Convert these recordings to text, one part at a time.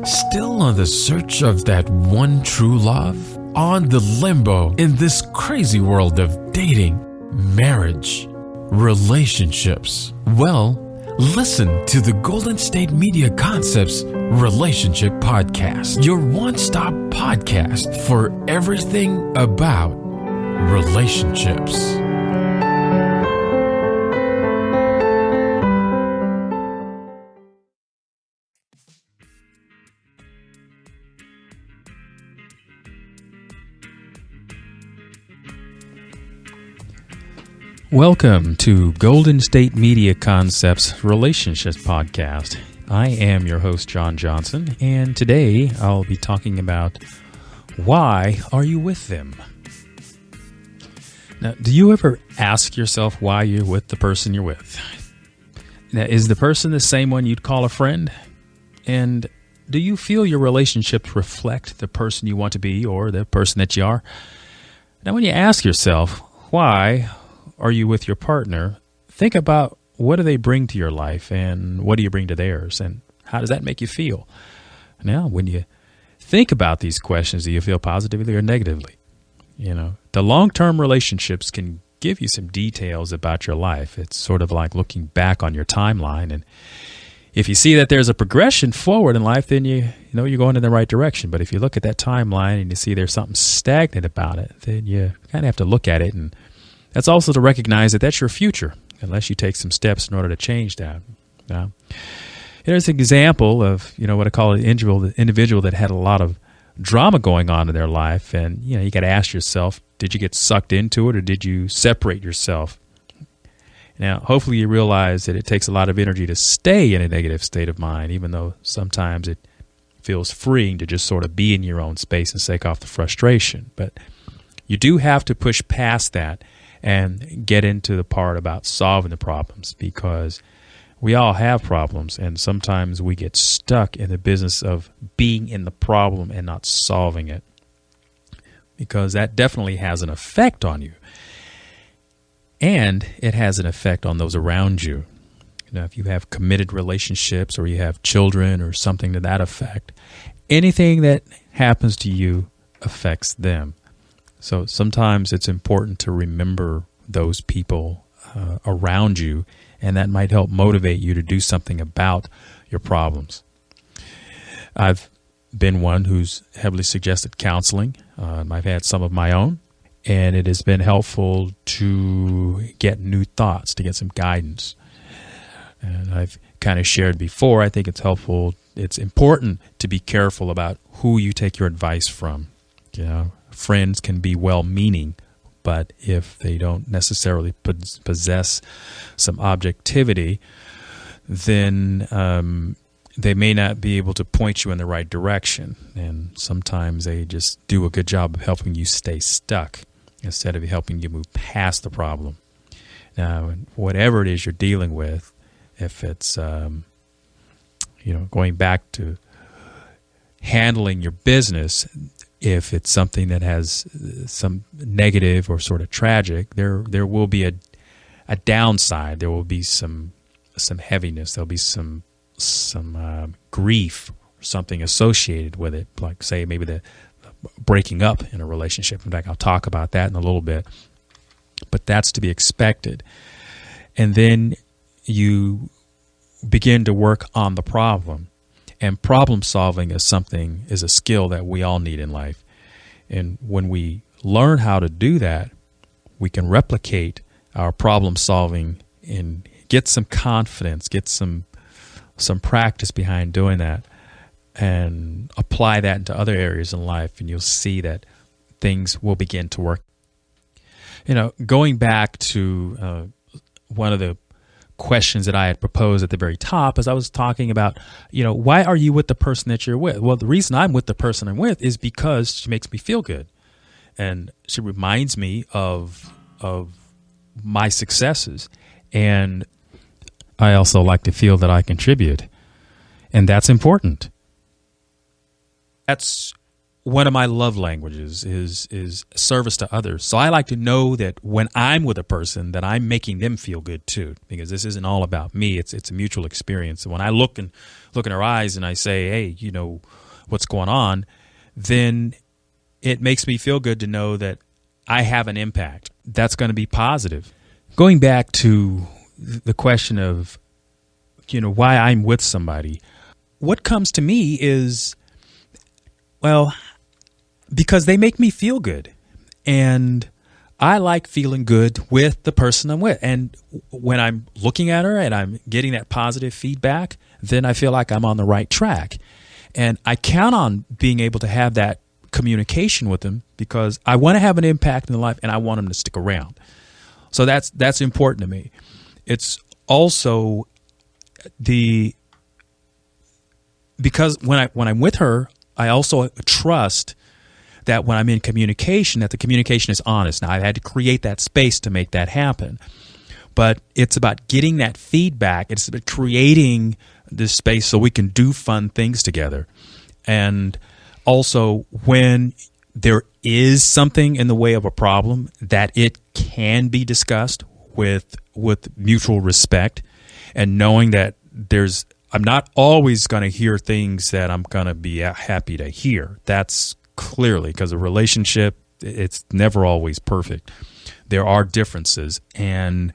Still on the search of that one true love? On the limbo in this crazy world of dating, marriage, relationships? Well, listen to the Golden State Media Concepts Relationship Podcast, your one-stop podcast for everything about relationships. Welcome to Golden State Media Concepts Relationships Podcast. I am your host, John Johnson, and today I'll be talking about why are you with them? Now, do you ever ask yourself why you're with the person you're with? Now, is the person the same one you'd call a friend? And do you feel your relationships reflect the person you want to be or the person that you are? Now, when you ask yourself why are you with your partner, think about what do they bring to your life and what do you bring to theirs, and how does that make you feel? Now, when you think about these questions, do you feel positively or negatively? You know, the long-term relationships can give you some details about your life. It's sort of like looking back on your timeline, and if you see that there's a progression forward in life, then you know you're going in the right direction. But if you look at that timeline and you see there's something stagnant about it, then you kind of have to look at it, and that's also to recognize that that's your future, unless you take some steps in order to change that. Here's an example of, what I call an individual that had a lot of drama going on in their life. And, you got to ask yourself, did you get sucked into it or did you separate yourself? Now, hopefully you realize that it takes a lot of energy to stay in a negative state of mind, even though sometimes it feels freeing to just sort of be in your own space and shake off the frustration. But you do have to push past that and get into the part about solving the problems, because we all have problems, and sometimes we get stuck in the business of being in the problem and not solving it, because that definitely has an effect on you, and it has an effect on those around you. If you have committed relationships or you have children or something to that effect, anything that happens to you affects them. So sometimes it's important to remember those people around you, and that might help motivate you to do something about your problems. I've been one who's heavily suggested counseling. I've had some of my own, and it has been helpful to get new thoughts, to get some guidance. And I've kind of shared before, I think it's helpful. It's important to be careful about who you take your advice from. Friends can be well-meaning, but if they don't necessarily possess some objectivity, then they may not be able to point you in the right direction. And sometimes they just do a good job of helping you stay stuck instead of helping you move past the problem. Now, whatever it is you're dealing with, if it's going back to handling your business, if it's something that has some negative or sort of tragic, there will be a downside. There will be some heaviness. There'll be some grief or something associated with it, like say maybe the breaking up in a relationship. In fact, I'll talk about that in a little bit. But that's to be expected. And then you begin to work on the problem. And problem solving is a skill that we all need in life. And when we learn how to do that, we can replicate our problem solving and get some confidence, get some practice behind doing that, and apply that into other areas in life, and you'll see that things will begin to work. Going back to one of the questions that I had proposed at the very top, as I was talking about, why are you with the person that you're with? Well, the reason I'm with the person I'm with is because she makes me feel good, and she reminds me of my successes, and I also like to feel that I contribute, and that's important. That's one of my love languages is service to others. So I like to know that when I'm with a person that I'm making them feel good too, because this isn't all about me. It's a mutual experience. And when I look in her eyes and I say, hey, what's going on, then it makes me feel good to know that I have an impact. That's going to be positive. Going back to the question of, why I'm with somebody, what comes to me is, well, because they make me feel good. And I like feeling good with the person I'm with. And when I'm looking at her and I'm getting that positive feedback, then I feel like I'm on the right track. And I count on being able to have that communication with them because I want to have an impact in their life and I want them to stick around. So that's important to me. It's also because when I'm with her, I also trust that when I'm in communication, that the communication is honest. Now, I've had to create that space to make that happen. But it's about getting that feedback. It's about creating this space so we can do fun things together. And also, when there is something in the way of a problem, that it can be discussed with mutual respect and knowing that I'm not always going to hear things that I'm going to be happy to hear. That's clearly because a relationship, it's never always perfect. There are differences and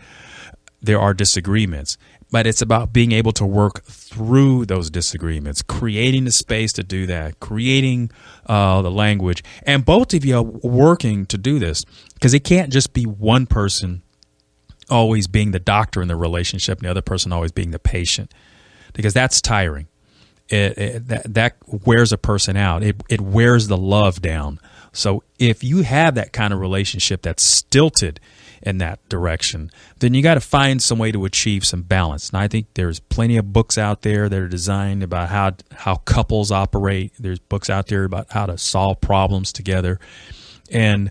there are disagreements, but it's about being able to work through those disagreements, creating the space to do that, creating the language, and both of you are working to do this because it can't just be one person always being the doctor in the relationship and the other person always being the patient, because that's tiring. That wears a person out. It wears the love down. So if you have that kind of relationship that's stilted in that direction, then you got to find some way to achieve some balance. And I think there's plenty of books out there that are designed about how couples operate. There's books out there about how to solve problems together. And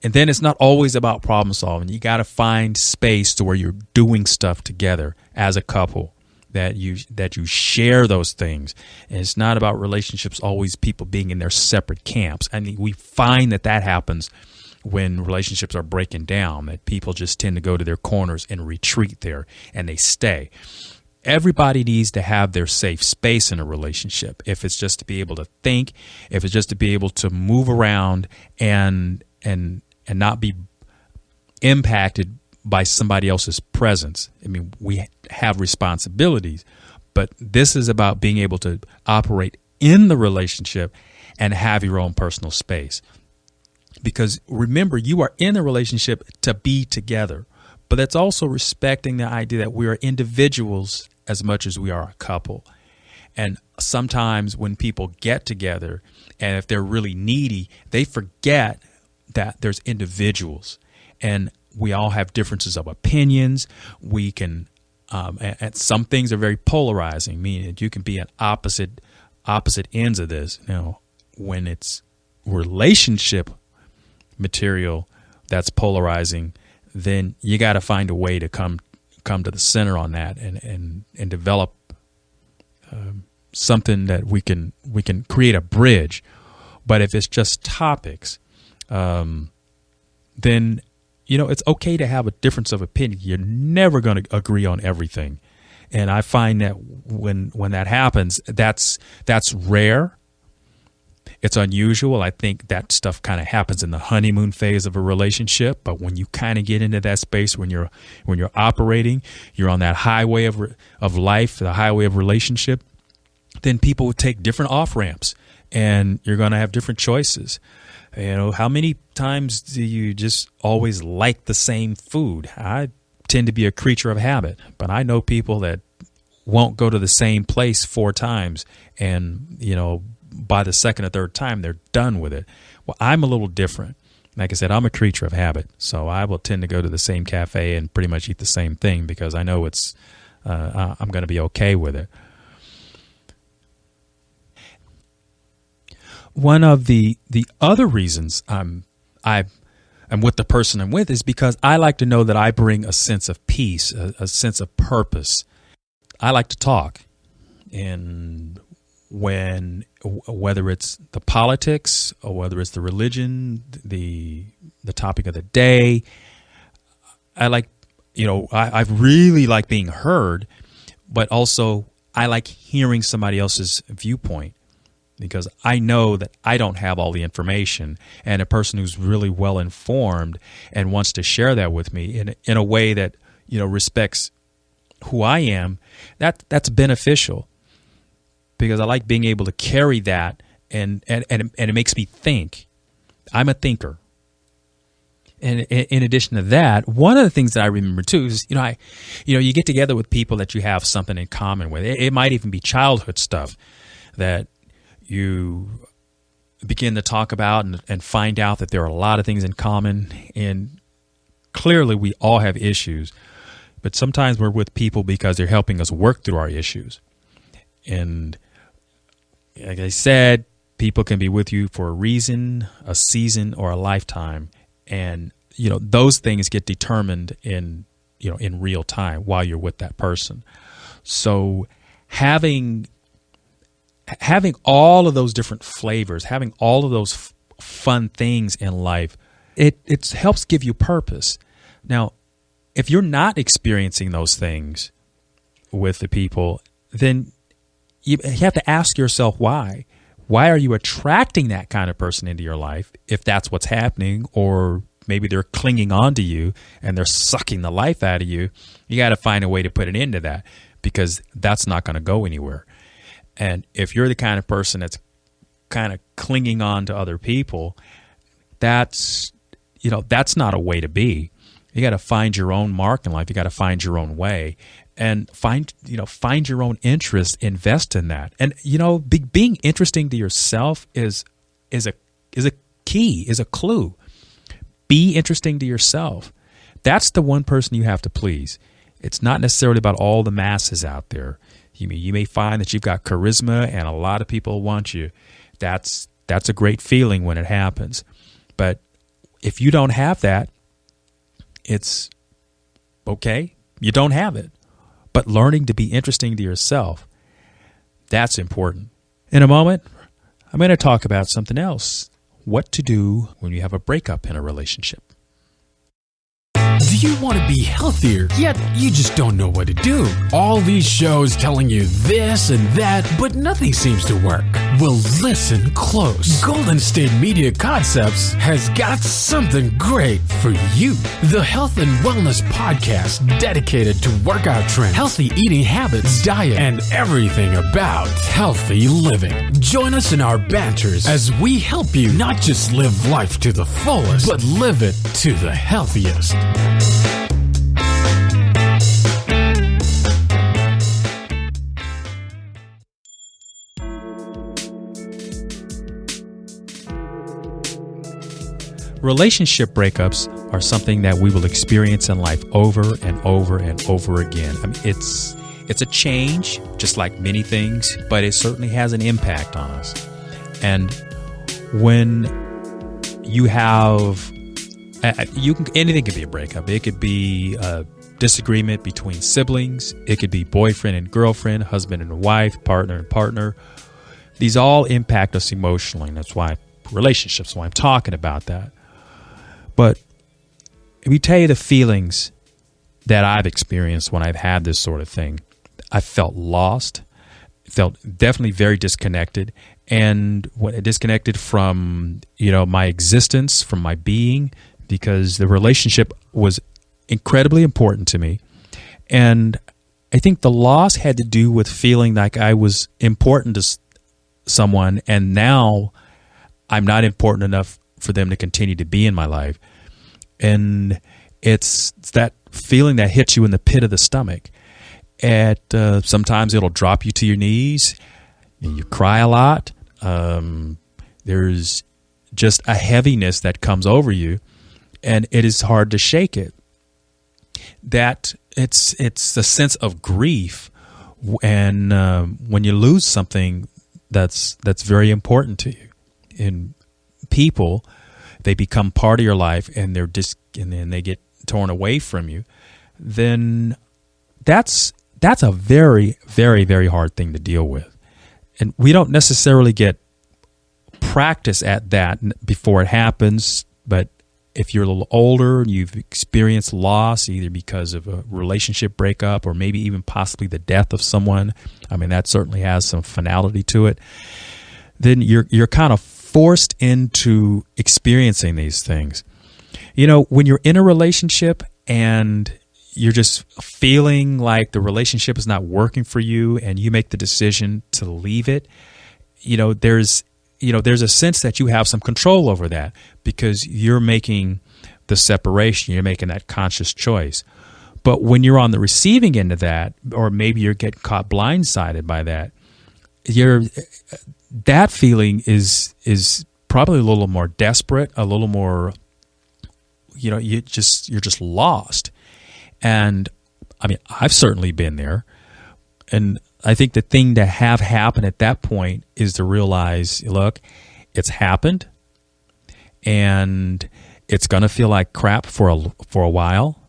then it's not always about problem solving. You got to find space to where you're doing stuff together as a couple. That you share those things. And it's not about relationships always people being in their separate camps. I mean, we find that happens when relationships are breaking down, that people just tend to go to their corners and retreat there, and they stay. Everybody needs to have their safe space in a relationship. If it's just to be able to think, if it's just to be able to move around and not be impacted by somebody else's presence. I mean, we have responsibilities, but this is about being able to operate in the relationship and have your own personal space. Because remember, you are in the relationship to be together, but that's also respecting the idea that we are individuals as much as we are a couple. And sometimes when people get together, and if they're really needy, they forget that there's individuals. And we all have differences of opinions. We can, and some things are very polarizing, meaning that you can be at opposite ends of this. When it's relationship material that's polarizing, then you got to find a way to come to the center on that and develop something that we can create a bridge. But if it's just topics, then it's okay to have a difference of opinion. You're never going to agree on everything. And I find that when that happens, that's rare. It's unusual. I think that stuff kind of happens in the honeymoon phase of a relationship. But when you kind of get into that space, when you're operating, you're on that highway of life, the highway of relationship, then people will take different off-ramps and you're going to have different choices. How many times do you just always like the same food? I tend to be a creature of habit, but I know people that won't go to the same place 4 times, and by the second or third time they're done with it. Well, I'm a little different. Like I said, I'm a creature of habit, so I will tend to go to the same cafe and pretty much eat the same thing because I know I'm going to be okay with it. One of the other reasons I'm with the person I'm with is because I like to know that I bring a sense of peace, a sense of purpose. I like to talk, and whether it's the politics or whether it's the religion, the topic of the day. I like, I really like being heard, but also I like hearing somebody else's viewpoint, because I know that I don't have all the information, and a person who's really well informed and wants to share that with me in a way that, respects who I am, that's beneficial, because I like being able to carry that, and it makes me think. I'm a thinker. And in addition to that, one of the things that I remember too is, you get together with people that you have something in common with. It might even be childhood stuff that you begin to talk about and find out that there are a lot of things in common. And clearly we all have issues, but sometimes we're with people because they're helping us work through our issues. And like I said, people can be with you for a reason, a season, or a lifetime. And, those things get determined in real time while you're with that person. So having all of those different flavors, having all of those fun things in life, it helps give you purpose. Now, if you're not experiencing those things with the people, then you have to ask yourself why. Why are you attracting that kind of person into your life if that's what's happening? Or maybe they're clinging on to you and they're sucking the life out of you. You got to find a way to put an end to that, because that's not going to go anywhere. And if you're the kind of person that's kind of clinging on to other people, that's not a way to be. You got to find your own mark in life. You got to find your own way, and find your own interest, invest in that. And, being interesting to yourself is a key, is a clue. Be interesting to yourself. That's the one person you have to please. It's not necessarily about all the masses out there. You may find that you've got charisma and a lot of people want you. That's a great feeling when it happens. But if you don't have that, it's okay. You don't have it. But learning to be interesting to yourself, that's important. In a moment, I'm going to talk about something else. What to do when you have a breakup in a relationship. Do you want to be healthier, yet you just don't know what to do? All these shows telling you this and that, but nothing seems to work. Well, listen close. Golden State Media Concepts has got something great for you. The Health and Wellness Podcast, dedicated to workout trends, healthy eating habits, diet, and everything about healthy living. Join us in our banters as we help you not just live life to the fullest, but live it to the healthiest. Relationship breakups are something that we will experience in life over and over and over again. I mean, it's a change, just like many things, but it certainly has an impact on us. And when you have anything could be a breakup. It could be a disagreement between siblings. It could be boyfriend and girlfriend, husband and wife, partner and partner. These all impact us emotionally, and that's why relationships, why I'm talking about that. But let me tell you the feelings that I've experienced when I've had this sort of thing. I felt lost, felt definitely very disconnected, and disconnected from my existence, from my being, because the relationship was incredibly important to me. And I think the loss had to do with feeling like I was important to someone, and now I'm not important enough for them to continue to be in my life. And it's that feeling that hits you in the pit of the stomach. Sometimes it'll drop you to your knees, and you cry a lot. There's just a heaviness that comes over you, and it is hard to shake it. That it's a sense of grief, and when you lose something that's very important to you. And people, they become part of your life, and then they get torn away from you. Then that's a very, very, very hard thing to deal with. And we don't necessarily get practice at that before it happens, but if you're a little older and you've experienced loss, either because of a relationship breakup or maybe even possibly the death of someone, I mean, that certainly has some finality to it, then you're kind of forced into experiencing these things. You know, when you're in a relationship and you're just feeling like the relationship is not working for you and you make the decision to leave it, there's a sense that you have some control over that because you're making the separation, you're making that conscious choice. But when you're on the receiving end of that, or maybe you're getting caught blindsided by that, that feeling is probably a little more desperate, a little more, you're just lost. And I mean, I've certainly been there. And I think the thing to have happen at that point is to realize, look, it's happened and it's going to feel like crap for a while.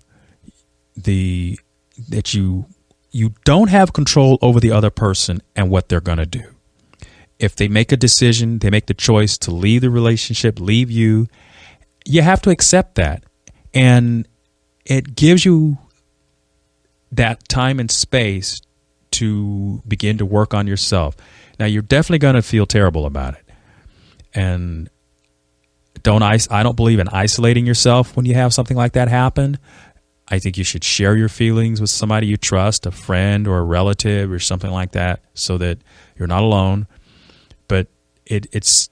That you don't have control over the other person and what they're going to do. If they make a decision, they make the choice to leave the relationship, leave you, you have to accept that. And it gives you that time and space to begin to work on yourself. Now, you're definitely going to feel terrible about it. And I don't believe in isolating yourself when you have something like that happen. I think you should share your feelings with somebody you trust, a friend or a relative or something like that, so that you're not alone. But it's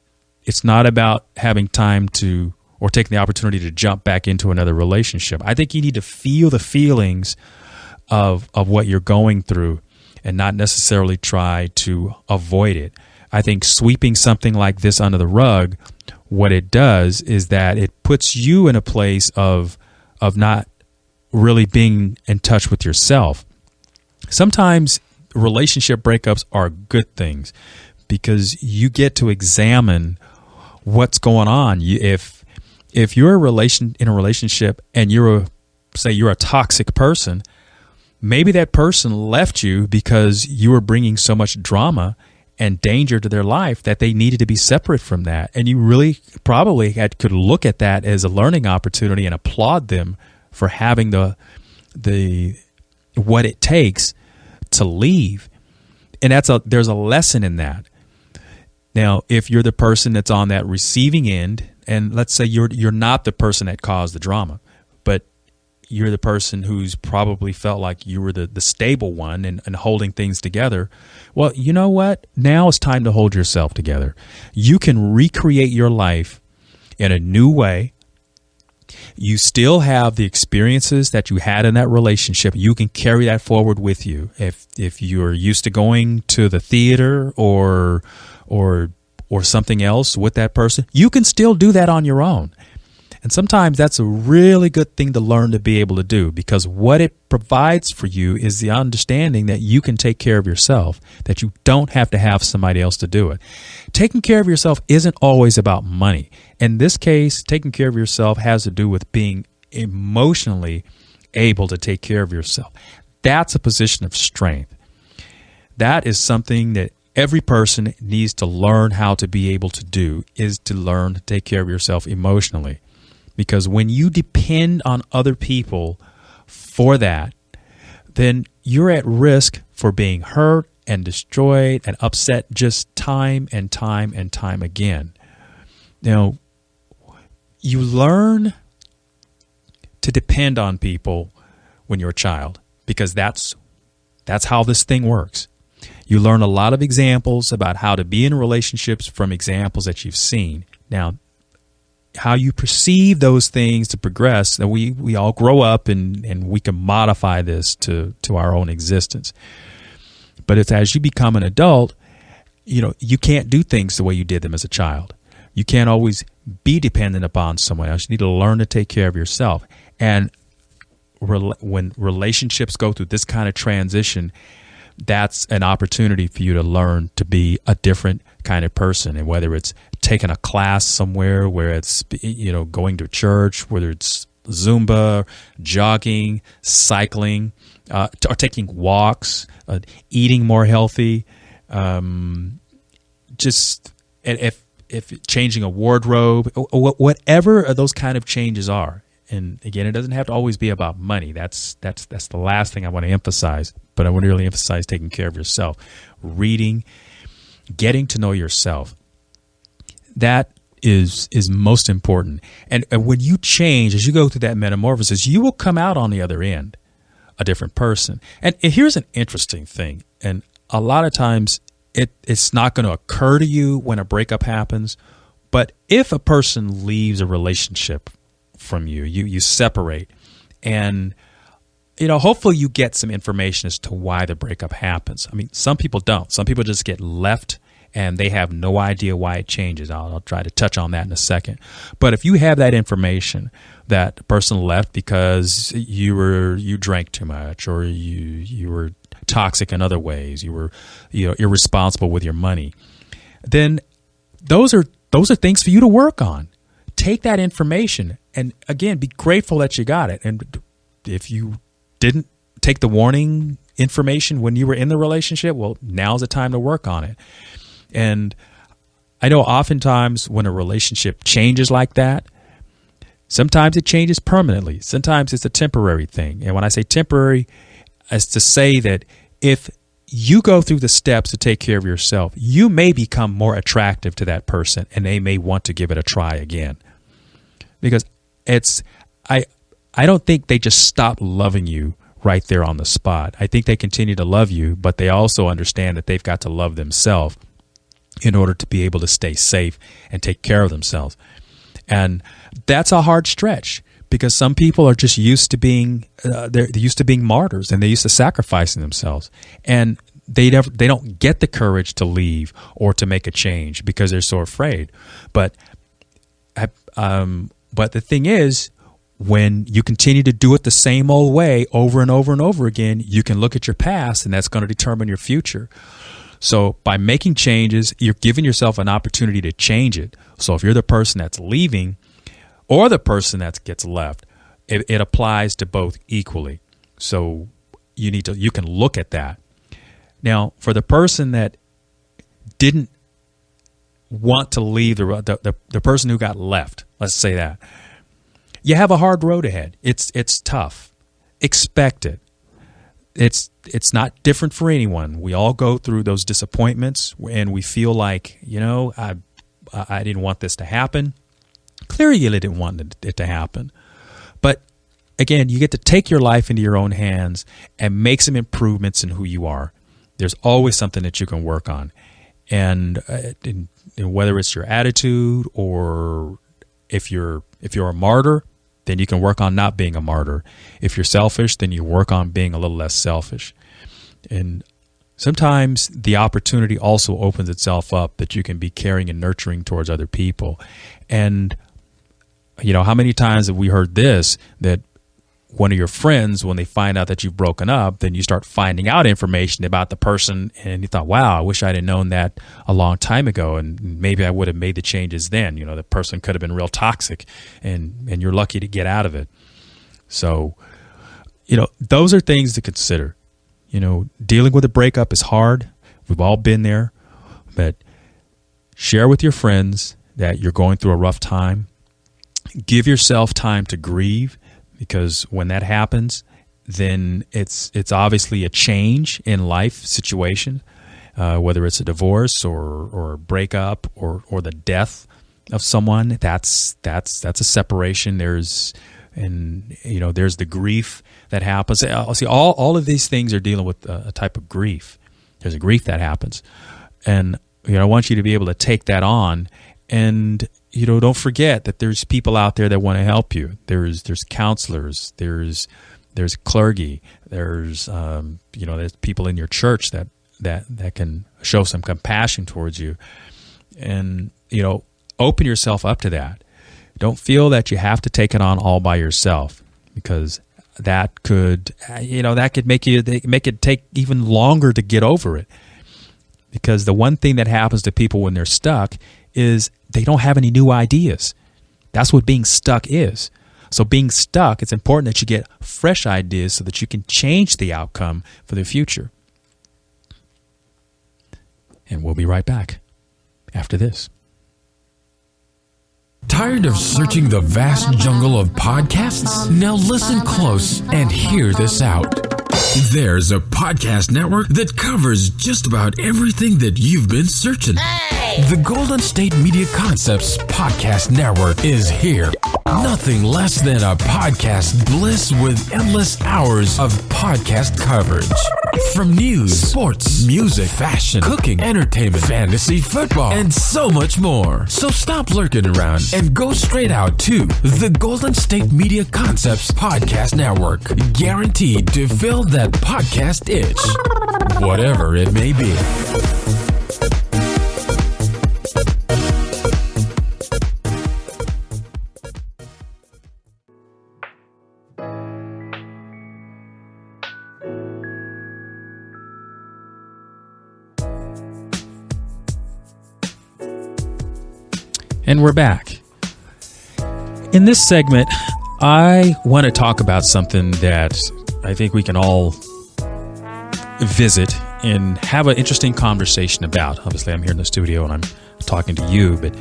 not about having time to, or taking the opportunity to jump back into another relationship. I think you need to feel the feelings of what you're going through and not necessarily try to avoid it. I think sweeping something like this under the rug, what it does is that it puts you in a place of not really being in touch with yourself. Sometimes relationship breakups are good things because you get to examine what's going on. If you're in a relationship and you're a toxic person, maybe that person left you because you were bringing so much drama and danger to their life that they needed to be separate from that. And you really probably could look at that as a learning opportunity and applaud them for having the what it takes to leave. And there's a lesson in that. Now, if you're the person that's on that receiving end, and let's say you're not the person that caused the drama, but you're the person who's probably felt like you were the stable one and holding things together. Well, you know what? Now it's time to hold yourself together. You can recreate your life in a new way. You still have the experiences that you had in that relationship. You can carry that forward with you. If you're used to going to the theater or something else with that person, you can still do that on your own. And sometimes that's a really good thing to learn to be able to do, because what it provides for you is the understanding that you can take care of yourself, that you don't have to have somebody else to do it. Taking care of yourself isn't always about money. In this case, taking care of yourself has to do with being emotionally able to take care of yourself. That's a position of strength. That is something that every person needs to learn how to be able to do, is to learn to take care of yourself emotionally. Because when you depend on other people for that, then you're at risk for being hurt and destroyed and upset just time and time and time again. Now, you learn to depend on people when you're a child, because that's how this thing works. You learn a lot of examples about how to be in relationships from examples that you've seen. Now, how you perceive those things to progress, that we all grow up and we can modify this to our own existence. But it's as you become an adult, you can't do things the way you did them as a child. You can't always be dependent upon someone else. You need to learn to take care of yourself. And when relationships go through this kind of transition, that's an opportunity for you to learn to be a different kind of person. And whether it's taking a class somewhere, where it's going to church, whether it's Zumba, jogging, cycling, or taking walks, eating more healthy, just if changing a wardrobe, whatever those kind of changes are. And again, it doesn't have to always be about money. That's the last thing I want to emphasize. But I want to really emphasize taking care of yourself, reading, getting to know yourself. That is most important. And when you change, as you go through that metamorphosis, you will come out on the other end a different person. And here's an interesting thing. And a lot of times it's not going to occur to you when a breakup happens. But if a person leaves a relationship from you separate, and hopefully you get some information as to why the breakup happens. I mean, some people don't. Some people just get left and they have no idea why it changes. I'll try to touch on that in a second. But if you have that information that the person left because you drank too much, or you were toxic in other ways, you were irresponsible with your money, then those are things for you to work on. Take that information and, again, be grateful that you got it. And if you didn't take the warning information when you were in the relationship, well, now's the time to work on it. And I know oftentimes when a relationship changes like that, sometimes it changes permanently. Sometimes it's a temporary thing. And when I say temporary, it's to say that if you go through the steps to take care of yourself, you may become more attractive to that person and they may want to give it a try again. Because I don't think they just stop loving you right there on the spot. I think they continue to love you, but they also understand that they've got to love themselves in order to be able to stay safe and take care of themselves. And that's a hard stretch, because some people are just used to being they're used to being martyrs, and they're used to sacrificing themselves, and they don't get the courage to leave or to make a change because they're so afraid. But the thing is, when you continue to do it the same old way over and over and over again, you can look at your past, and that's going to determine your future. So by making changes, you're giving yourself an opportunity to change it. So if you're the person that's leaving or the person that gets left, it applies to both equally. So you can look at that. Now, for the person that didn't want to leave, the person who got left, let's say that, you have a hard road ahead. It's tough. Expect it. It's not different for anyone. We all go through those disappointments, and we feel like, I didn't want this to happen. Clearly, you didn't want it to happen. But again, you get to take your life into your own hands and make some improvements in who you are. There's always something that you can work on. And whether it's your attitude, or if you're a martyr, then you can work on not being a martyr. If you're selfish, then you work on being a little less selfish. And sometimes the opportunity also opens itself up that you can be caring and nurturing towards other people. And, how many times have we heard this, that one of your friends, when they find out that you've broken up, then you start finding out information about the person, and you thought, wow, I wish I'd have known that a long time ago, and maybe I would have made the changes then. The person could have been real toxic, and you're lucky to get out of it. So, those are things to consider. Dealing with a breakup is hard. We've all been there. But share with your friends that you're going through a rough time. Give yourself time to grieve, because when that happens, then it's obviously a change in life situation, whether it's a divorce or a breakup or the death of someone. That's a separation. There's the grief that happens. See, all of these things are dealing with a type of grief. There's a grief that happens, and I want you to be able to take that on. And don't forget that there's people out there that want to help you. There's counselors. There's clergy. There's people in your church that can show some compassion towards you, and open yourself up to that. Don't feel that you have to take it on all by yourself, because that could make it take even longer to get over it. Because the one thing that happens to people when they're stuck is they don't have any new ideas. That's what being stuck is. So being stuck, it's important that you get fresh ideas so that you can change the outcome for the future. And we'll be right back. after this. Tired of searching the vast jungle of podcasts? Now listen close and hear this out. There's a podcast network that covers just about everything that you've been searching. The Golden State Media Concepts Podcast Network is here. Nothing less than a podcast bliss with endless hours of podcast coverage. From news, sports, music, fashion, cooking, entertainment, fantasy, football, and so much more. So stop lurking around and go straight out to the Golden State Media Concepts Podcast Network. Guaranteed to fill that podcast itch, whatever it may be. And we're back. In this segment, I want to talk about something that I think we can all visit and have an interesting conversation about. Obviously, I'm here in the studio and I'm talking to you, but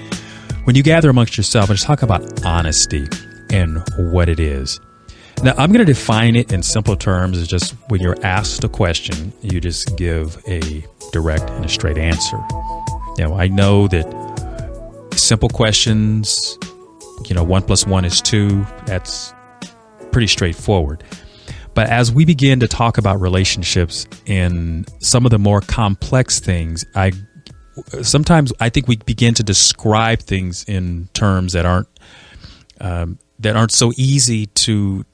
when you gather amongst yourself, let's talk about honesty and what it is. Now, I'm going to define it in simple terms as just when you're asked a question, you just give a direct and a straight answer. Now, I know that simple questions, 1 + 1 is 2. That's pretty straightforward. But as we begin to talk about relationships and some of the more complex things, sometimes I think we begin to describe things in terms that aren't so easy to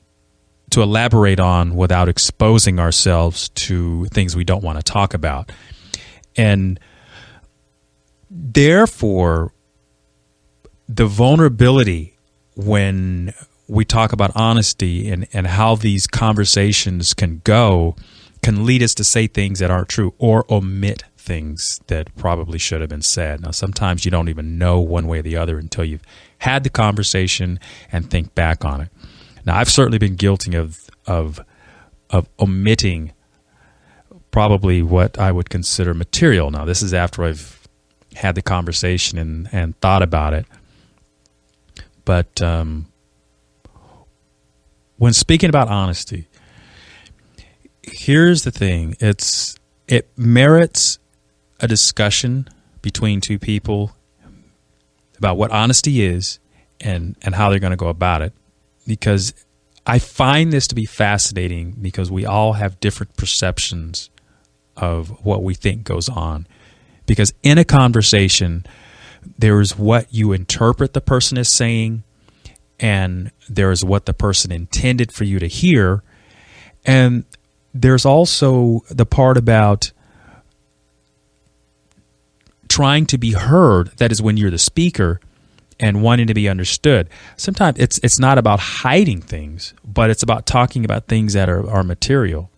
elaborate on without exposing ourselves to things we don't want to talk about. And therefore, the vulnerability when we talk about honesty and how these conversations can lead us to say things that aren't true or omit things that probably should have been said. Now, sometimes you don't even know one way or the other until you've had the conversation and think back on it. Now, I've certainly been guilty of omitting probably what I would consider material. Now, this is after I've had the conversation and thought about it. But when speaking about honesty, here's the thing. It merits a discussion between two people about what honesty is and how they're going to go about it. Because I find this to be fascinating because we all have different perceptions of what we think goes on. Because in a conversation, there's what you interpret the person is saying, and there's what the person intended for you to hear. And there's also the part about trying to be heard, that is when you're the speaker, and wanting to be understood. Sometimes it's not about hiding things, but it's about talking about things that are material.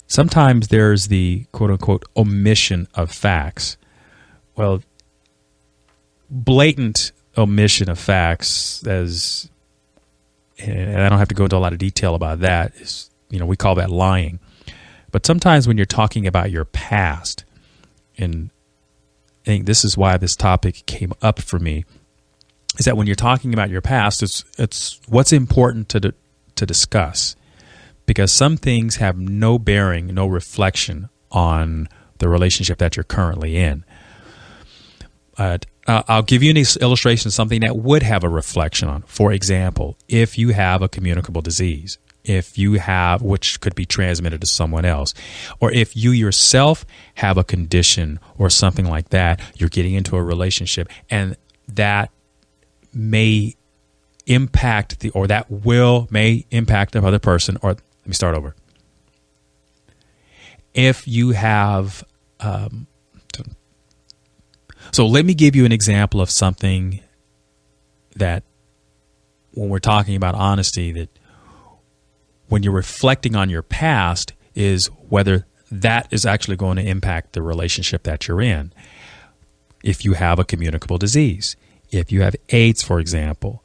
Sometimes there's the quote-unquote omission of facts. Well, blatant omission of facts, and I don't have to go into a lot of detail about that, is, we call that lying. But sometimes when you're talking about your past, and I think this is why this topic came up for me, is that when you're talking about your past, it's what's important to discuss, because some things have no bearing, no reflection on the relationship that you're currently in. I'll give you an illustration of something that would have a reflection on. For example, if you have a communicable disease, which could be transmitted to someone else, or if you yourself have a condition or something like that, you're getting into a relationship, and that may impact may impact the other person. Or let me start over. If you have So let me give you an example of something that, when we're talking about honesty, that when you're reflecting on your past, is whether that is actually going to impact the relationship that you're in. If you have a communicable disease, if you have AIDS, for example,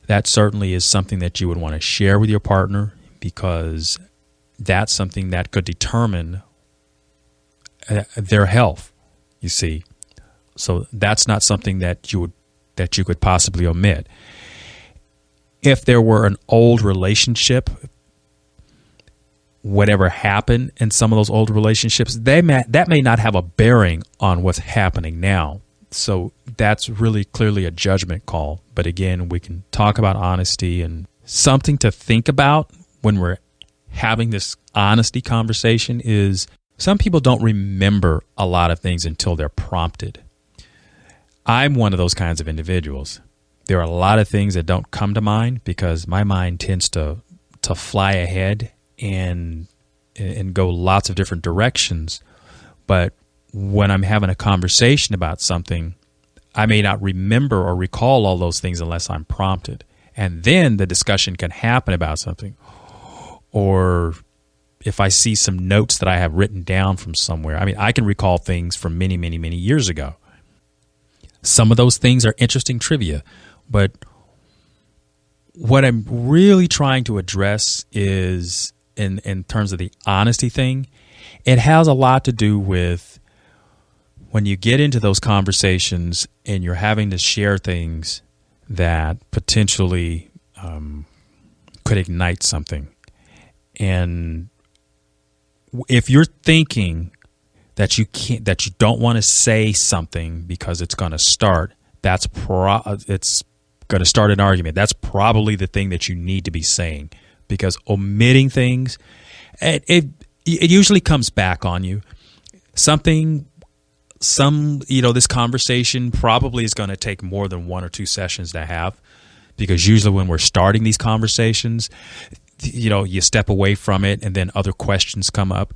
that certainly is something that you would want to share with your partner, because that's something that could determine their health, you see. So that's not something that you could possibly omit. If there were an old relationship, whatever happened in some of those old relationships, that may not have a bearing on what's happening now. So that's really clearly a judgment call. But again, we can talk about honesty, and something to think about when we're having this honesty conversation is some people don't remember a lot of things until they're prompted. I'm one of those kinds of individuals. There are a lot of things that don't come to mind because my mind tends to fly ahead and go lots of different directions. But when I'm having a conversation about something, I may not remember or recall all those things unless I'm prompted. And then the discussion can happen about something. Or if I see some notes that I have written down from somewhere, I mean, I can recall things from many, many, many years ago. Some of those things are interesting trivia, but what I'm really trying to address is, in terms of the honesty thing, it has a lot to do with when you get into those conversations and you're having to share things that potentially could ignite something. And if you're thinking that you don't want to say something because it's going to start, it's going to start an argument. That's probably the thing that you need to be saying, because omitting things, it usually comes back on you. This conversation probably is going to take more than 1 or 2 sessions to have, because usually when we're starting these conversations, you step away from it and then other questions come up.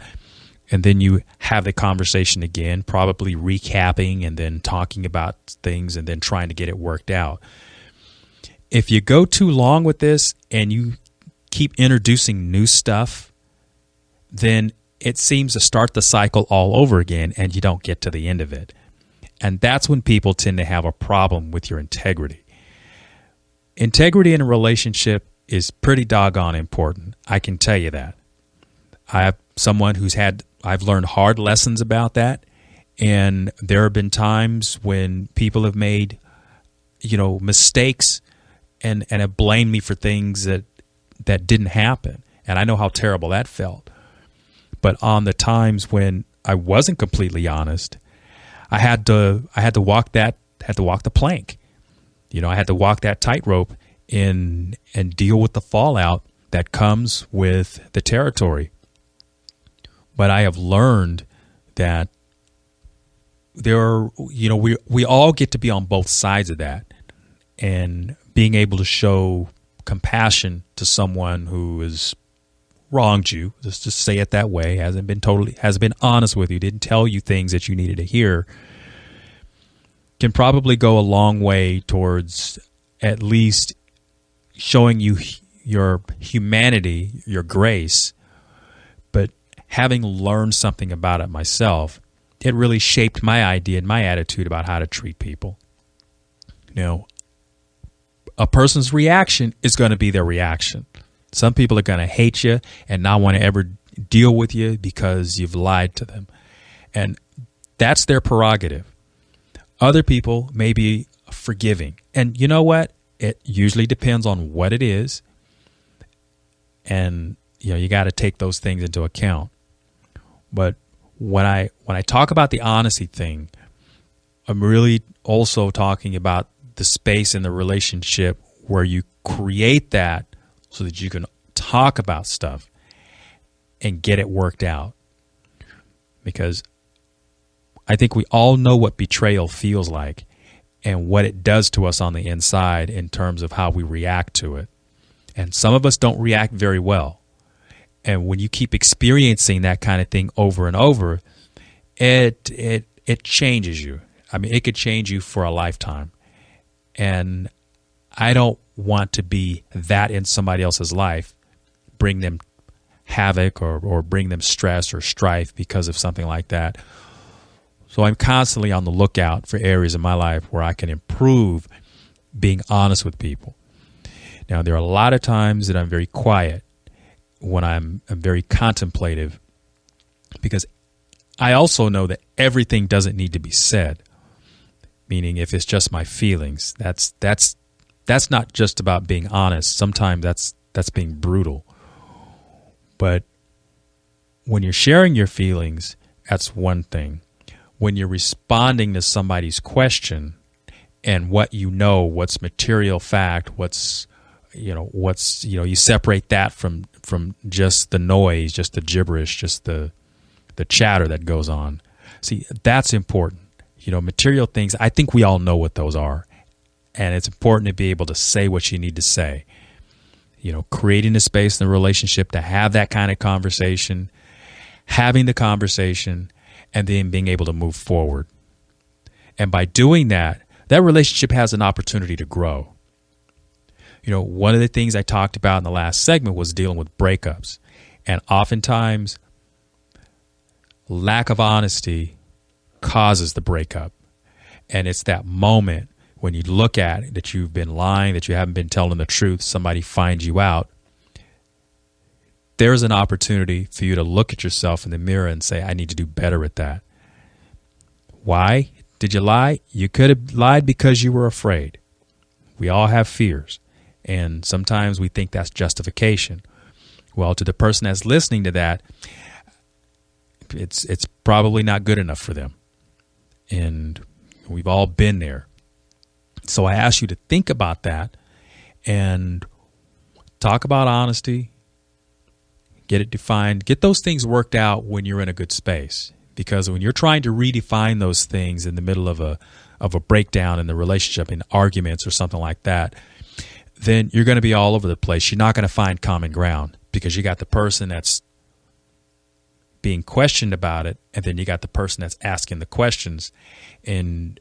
And then you have the conversation again, probably recapping and then talking about things and then trying to get it worked out. If you go too long with this and you keep introducing new stuff, then it seems to start the cycle all over again and you don't get to the end of it. And that's when people tend to have a problem with your integrity. Integrity in a relationship is pretty doggone important. I can tell you that. I have someone I've learned hard lessons about that. And there have been times when people have made, mistakes and have blamed me for things that didn't happen. And I know how terrible that felt. But on the times when I wasn't completely honest, I had to walk the plank. I had to walk that tightrope and deal with the fallout that comes with the territory. But I have learned that we all get to be on both sides of that, and being able to show compassion to someone who has wronged you, let's just say it that way, hasn't been honest with you, didn't tell you things that you needed to hear, can probably go a long way towards at least showing you your humanity, your grace. But having learned something about it myself, it really shaped my idea and my attitude about how to treat people. A person's reaction is going to be their reaction. Some people are going to hate you and not want to ever deal with you because you've lied to them. And that's their prerogative. Other people may be forgiving. And you know what? It usually depends on what it is. And you got to take those things into account. But when I talk about the honesty thing, I'm really also talking about the space in the relationship where you create that so that you can talk about stuff and get it worked out. Because I think we all know what betrayal feels like and what it does to us on the inside in terms of how we react to it. And some of us don't react very well. And when you keep experiencing that kind of thing over and over, it changes you. I mean, it could change you for a lifetime. And I don't want to be that in somebody else's life, bring them havoc or bring them stress or strife because of something like that. So I'm constantly on the lookout for areas in my life where I can improve being honest with people. Now, there are a lot of times that I'm very quiet when I'm very contemplative, because I also know that everything doesn't need to be said. Meaning, if it's just my feelings, that's not just about being honest. Sometimes that's being brutal. But when you're sharing your feelings, that's one thing. When you're responding to somebody's question and what you know, what's material fact, you separate that from just the noise, just the gibberish, just the chatter that goes on. See, that's important. Material things, I think we all know what those are. And it's important to be able to say what you need to say. Creating a space in the relationship to have that kind of conversation, having the conversation, and then being able to move forward. And by doing that, that relationship has an opportunity to grow. One of the things I talked about in the last segment was dealing with breakups. And oftentimes, lack of honesty causes the breakup. And it's that moment when you look at it, that you've been lying, that you haven't been telling the truth, somebody finds you out. There's an opportunity for you to look at yourself in the mirror and say, I need to do better at that. Why did you lie? You could have lied because you were afraid. We all have fears. And sometimes we think that's justification. Well, to the person that's listening to that, it's probably not good enough for them. And we've all been there. So I ask you to think about that and talk about honesty, get it defined, get those things worked out when you're in a good space. Because when you're trying to redefine those things in the middle of a breakdown in the relationship, in arguments or something like that, then you're going to be all over the place. You're not going to find common ground because you got the person that's being questioned about it, and then you got the person that's asking the questions, and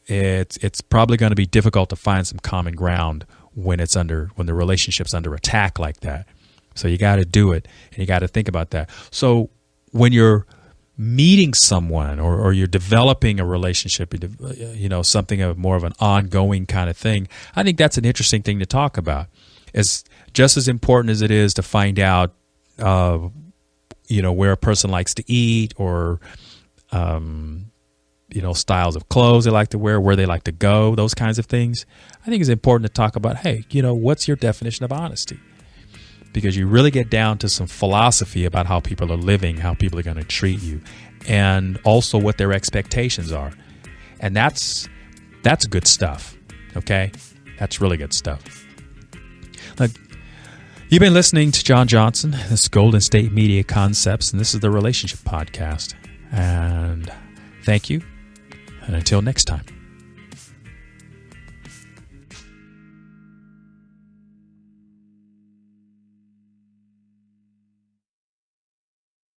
it's probably going to be difficult to find some common ground when the relationship's under attack like that. So you got to do it, and you got to think about that. So when you're meeting someone or you're developing a relationship, something of more of an ongoing kind of thing, I think that's an interesting thing to talk about. It's just as important as it is to find out, where a person likes to eat or, styles of clothes they like to wear, where they like to go, those kinds of things. I think it's important to talk about, hey, what's your definition of honesty? Because you really get down to some philosophy about how people are living, how people are going to treat you, and also what their expectations are. And that's good stuff, okay? That's really good stuff. Look, you've been listening to John Johnson. This is Golden State Media Concepts, and this is the Relationship Podcast. And thank you, and until next time.